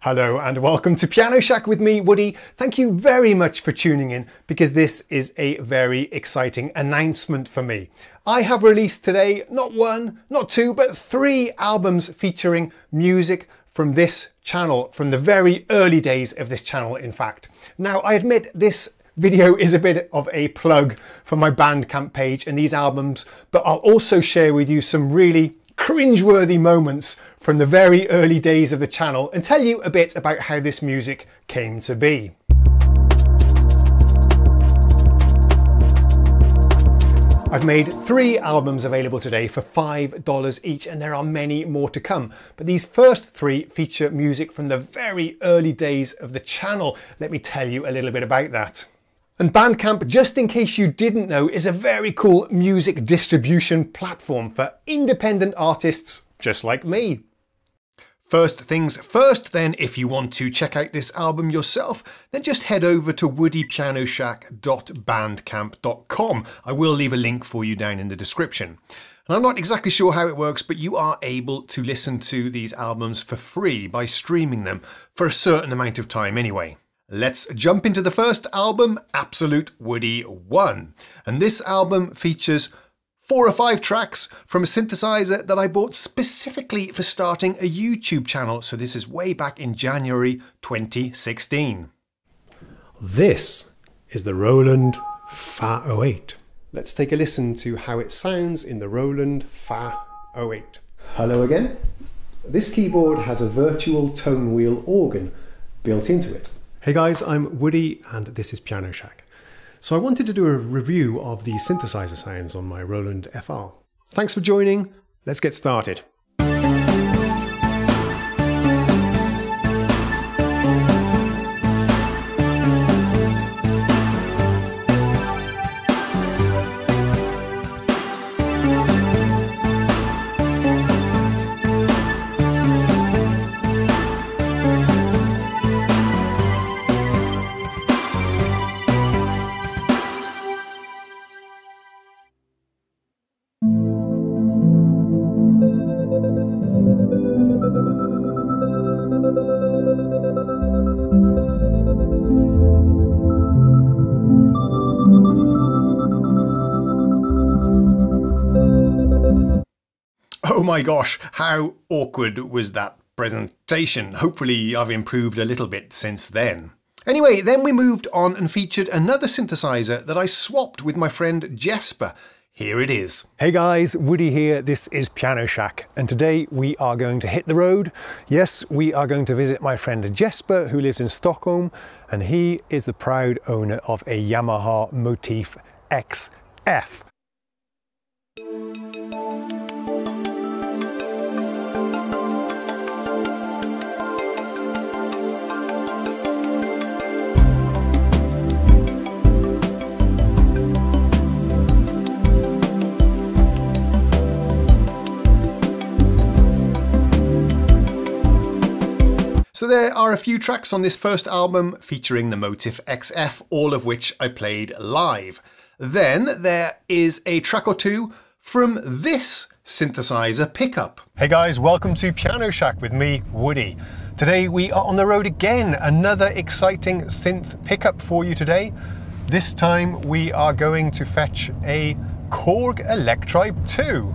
Hello and welcome to Piano Shack with me, Woody. Thank you very much for tuning in because this is a very exciting announcement for me. I have released today not one, not two, but 3 albums featuring music from this channel, from the very early days of this channel, in fact. Now, I admit this video is a bit of a plug for my Bandcamp page and these albums, but I'll also share with you some really cringe-worthy moments from the very early days of the channel and tell you a bit about how this music came to be. I've made 3 albums available today for $5 each, and there are many more to come. But these first 3 feature music from the very early days of the channel. Let me tell you a little bit about that. And Bandcamp, just in case you didn't know, is a very cool music distribution platform for independent artists just like me. First things first then, if you want to check out this album yourself, then just head over to woodypianoshack.bandcamp.com. I will leave a link for you down in the description. And I'm not exactly sure how it works, but you are able to listen to these albums for free by streaming them for a certain amount of time anyway. Let's jump into the first album, Absolute Woody 1. And this album features 4 or 5 tracks from a synthesizer that I bought specifically for starting a YouTube channel. So this is way back in January 2016. This is the Roland Fa 08. Let's take a listen to how it sounds in the Roland Fa 08. Hello again. This keyboard has a virtual tone wheel organ built into it. Hey guys, I'm Woody and this is Piano Shack. So I wanted to do a review of the synthesizer sounds on my Roland FR. Thanks for joining, let's get started. Oh my gosh, how awkward was that presentation? Hopefully I've improved a little bit since then. Anyway, then we moved on and featured another synthesizer that I swapped with my friend Jesper. Here it is. Hey guys, Woody here, this is Piano Shack, and today we are going to hit the road. Yes, we are going to visit my friend Jesper, who lives in Stockholm, and he is the proud owner of a Yamaha Motif XF. So there are a few tracks on this first album featuring the Motif XF, all of which I played live. Then there is a track or 2 from this synthesizer pickup. Hey guys, welcome to Piano Shack with me, Woody. Today we are on the road again, another exciting synth pickup for you today. This time we are going to fetch a Korg Electribe 2.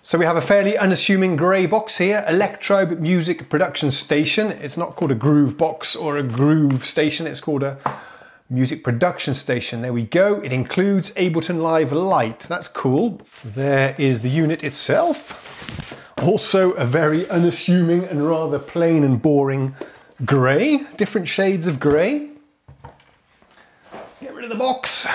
So we have a fairly unassuming grey box here, Electribe Music Production Station. It's not called a groove box or a groove station, it's called a music production station. There we go. It includes Ableton Live Lite. That's cool. There is the unit itself. Also a very unassuming and rather plain and boring grey. Different shades of grey. Get rid of the box.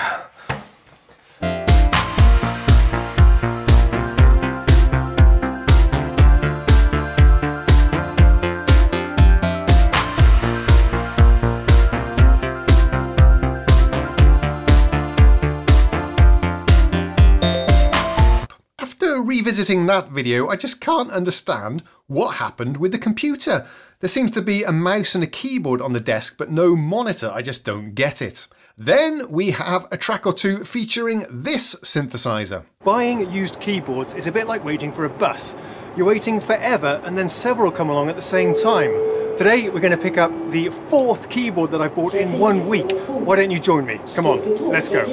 Revisiting that video, I just can't understand what happened with the computer. There seems to be a mouse and a keyboard on the desk, but no monitor. I just don't get it. Then we have a track or two featuring this synthesizer. Buying used keyboards is a bit like waiting for a bus. You're waiting forever and then several come along at the same time. Today we're going to pick up the 4th keyboard that I bought in 1 week. Why don't you join me? Come on, let's go.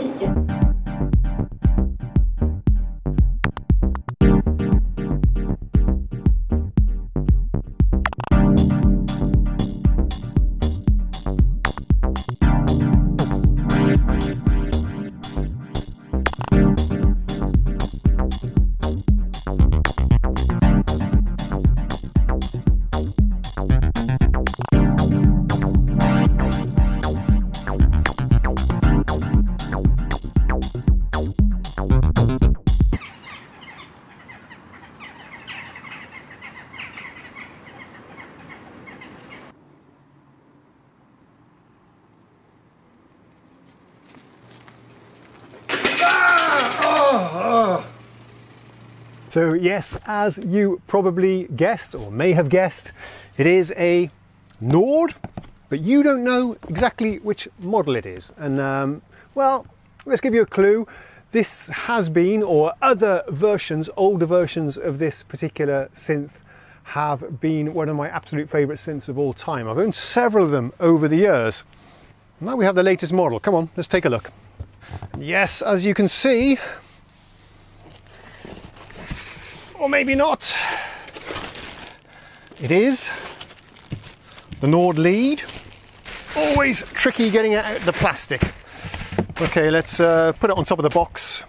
So yes, as you probably guessed, or may have guessed, it is a Nord, but you don't know exactly which model it is. And well, let's give you a clue. This has been, or other versions, older versions of this particular synth have been one of my absolute favourite synths of all time. I've owned several of them over the years. Now we have the latest model. Come on, let's take a look. Yes, as you can see, or maybe not, it is the Nord lead. Always tricky getting it out of the plastic. Okay, let's put it on top of the box.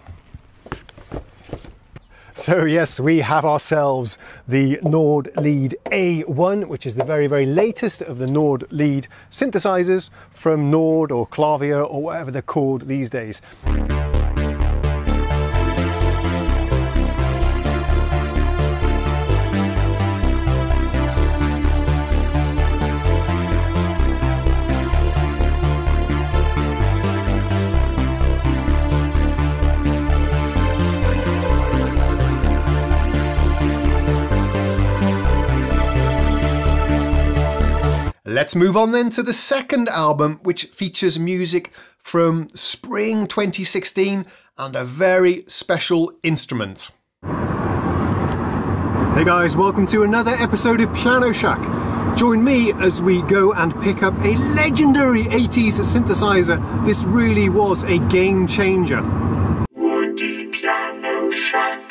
So yes, we have ourselves the Nord Lead A1, which is the very, very latest of the Nord Lead synthesizers from Nord or Clavier or whatever they're called these days. Let's move on then to the second album, which features music from spring 2016 and a very special instrument. Hey guys, welcome to another episode of Piano Shack. Join me as we go and pick up a legendary 80s synthesizer. This really was a game changer. Woodypianoshack.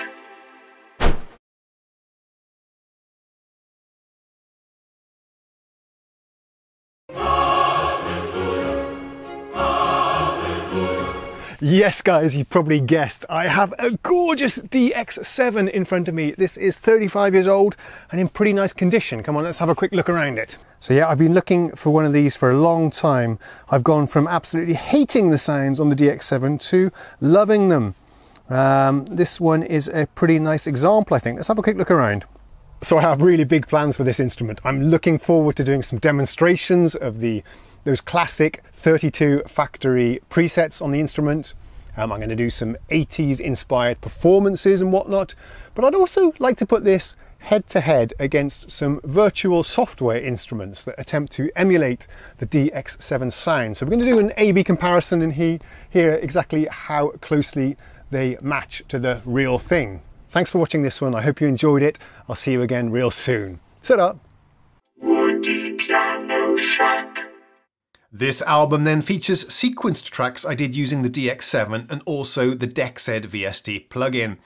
Yes guys, you probably guessed, I have a gorgeous DX7 in front of me. This is 35 years old and in pretty nice condition. Come on, let's have a quick look around it. So yeah, I've been looking for one of these for a long time. I've gone from absolutely hating the sounds on the DX7 to loving them. This one is a pretty nice example, I think. Let's have a quick look around. So I have really big plans for this instrument. I'm looking forward to doing some demonstrations of those classic 32 factory presets on the instrument. I'm going to do some 80s inspired performances and whatnot, but I'd also like to put this head to head against some virtual software instruments that attempt to emulate the DX7 sound. So we're going to do an A/B comparison and hear exactly how closely they match to the real thing. Thanks for watching this one. I hope you enjoyed it. I'll see you again real soon. Ta-da! Woodypianoshack. This album then features sequenced tracks I did using the DX7 and also the DXZ VST plugin.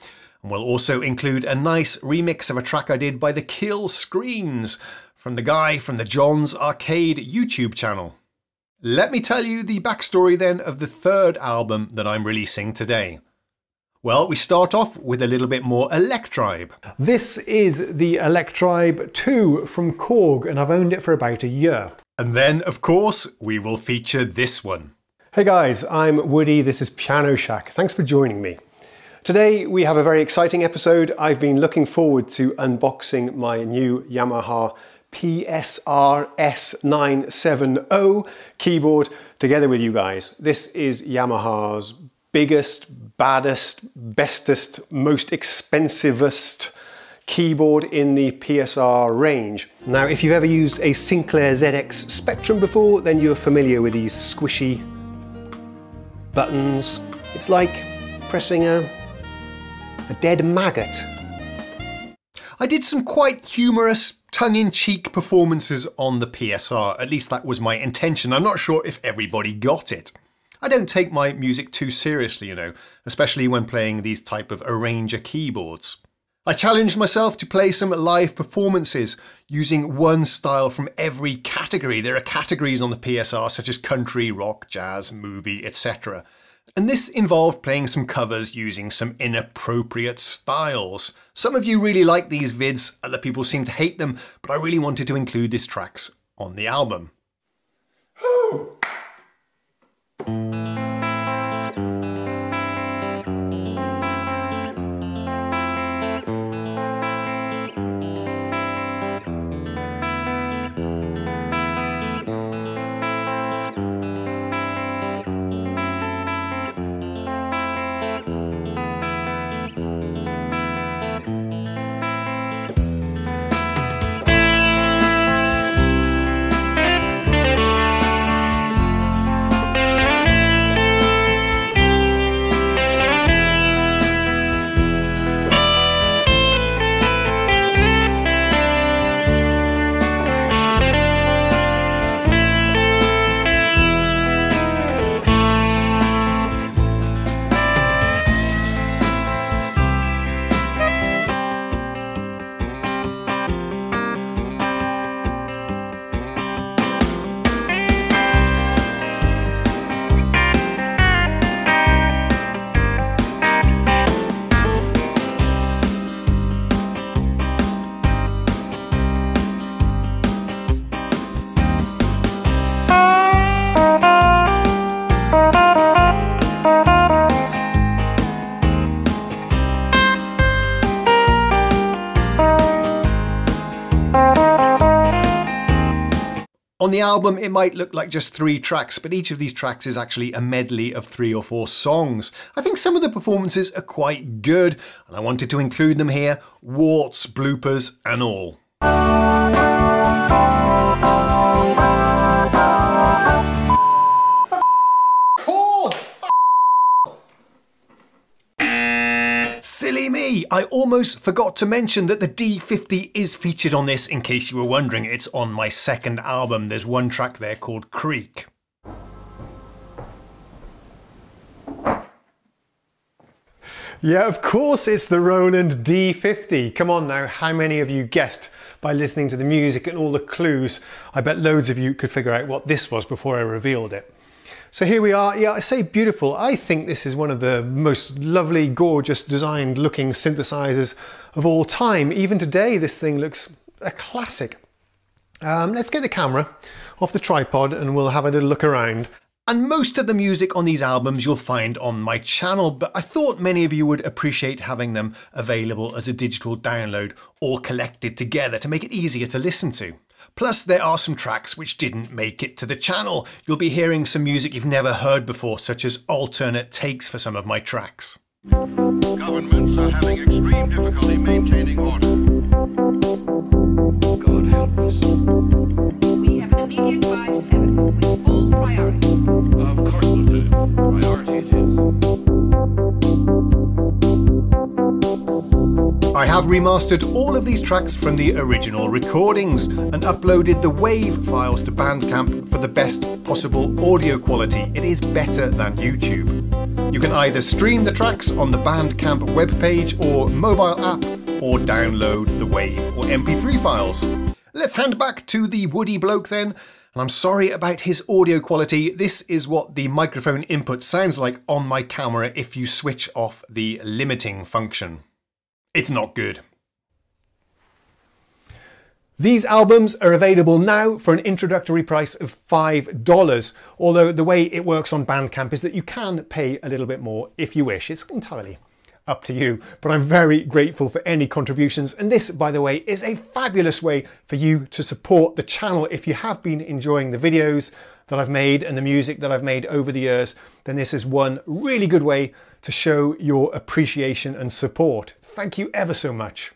And we'll also include a nice remix of a track I did by the Kill Screens from the guy from the John's Arcade YouTube channel. Let me tell you the backstory then of the third album that I'm releasing today. Well, we start off with a little bit more electribe. This is the Electribe 2 from Korg, and I've owned it for about a year. And then, of course, we will feature this one. Hey guys, I'm Woody, this is Pianoshack. Thanks for joining me. Today we have a very exciting episode. I've been looking forward to unboxing my new Yamaha PSR S970 keyboard together with you guys. This is Yamaha's biggest, baddest, bestest, most expensivest keyboard in the PSR range. Now, if you've ever used a Sinclair ZX Spectrum before, then you're familiar with these squishy buttons. It's like pressing a dead maggot. I did some quite humorous, tongue-in-cheek performances on the PSR, at least that was my intention. I'm not sure if everybody got it. I don't take my music too seriously, you know, especially when playing these type of arranger keyboards. I challenged myself to play some live performances using one style from every category. There are categories on the PSR such as country, rock, jazz, movie, etc. And this involved playing some covers using some inappropriate styles. Some of you really like these vids, other people seem to hate them, but I really wanted to include these tracks on the album. On the album, it might look like just 3 tracks, but each of these tracks is actually a medley of 3 or 4 songs. I think some of the performances are quite good, and I wanted to include them here, warts, bloopers, and all. Silly me! I almost forgot to mention that the D50 is featured on this, in case you were wondering. It's on my second album. There's one track there called Creek. Yeah, of course it's the Roland D50. Come on now, how many of you guessed by listening to the music and all the clues? I bet loads of you could figure out what this was before I revealed it. So here we are. Yeah, I say beautiful. I think this is one of the most lovely, gorgeous, designed looking synthesizers of all time. Even today, this thing looks a classic. Let's get the camera off the tripod and we'll have a little look around. And most of the music on these albums you'll find on my channel, but I thought many of you would appreciate having them available as a digital download, all collected together to make it easier to listen to. Plus, there are some tracks which didn't make it to the channel. You'll be hearing some music you've never heard before, such as alternate takes for some of my tracks. Governments are having extreme difficulty maintaining order. God help us. We have an immediate 5-7 with full priority. Of course, Lieutenant. Priority it is. I have remastered all of these tracks from the original recordings and uploaded the WAV files to Bandcamp for the best possible audio quality. It is better than YouTube. You can either stream the tracks on the Bandcamp webpage or mobile app, or download the WAV or MP3 files. Let's hand back to the Woody bloke then. And I'm sorry about his audio quality. This is what the microphone input sounds like on my camera if you switch off the limiting function. It's not good. These albums are available now for an introductory price of $5, although the way it works on Bandcamp is that you can pay a little bit more if you wish. It's entirely up to you, but I'm very grateful for any contributions, and this, by the way, is a fabulous way for you to support the channel. If you have been enjoying the videos that I've made and the music that I've made over the years, then this is one really good way to show your appreciation and support. Thank you ever so much.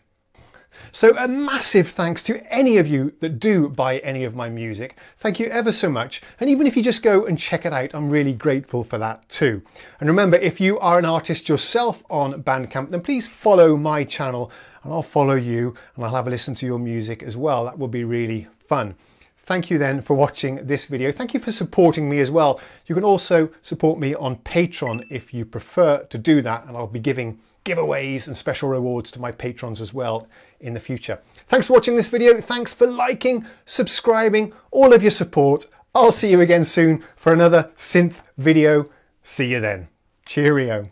So a massive thanks to any of you that do buy any of my music. Thank you ever so much. And even if you just go and check it out, I'm really grateful for that too. And remember, if you are an artist yourself on Bandcamp, then please follow my channel and I'll follow you and I'll have a listen to your music as well. That will be really fun. Thank you then for watching this video. Thank you for supporting me as well. You can also support me on Patreon if you prefer to do that, and I'll be giving giveaways and special rewards to my patrons as well in the future. Thanks for watching this video. Thanks for liking, subscribing, all of your support. I'll see you again soon for another synth video. See you then. Cheerio.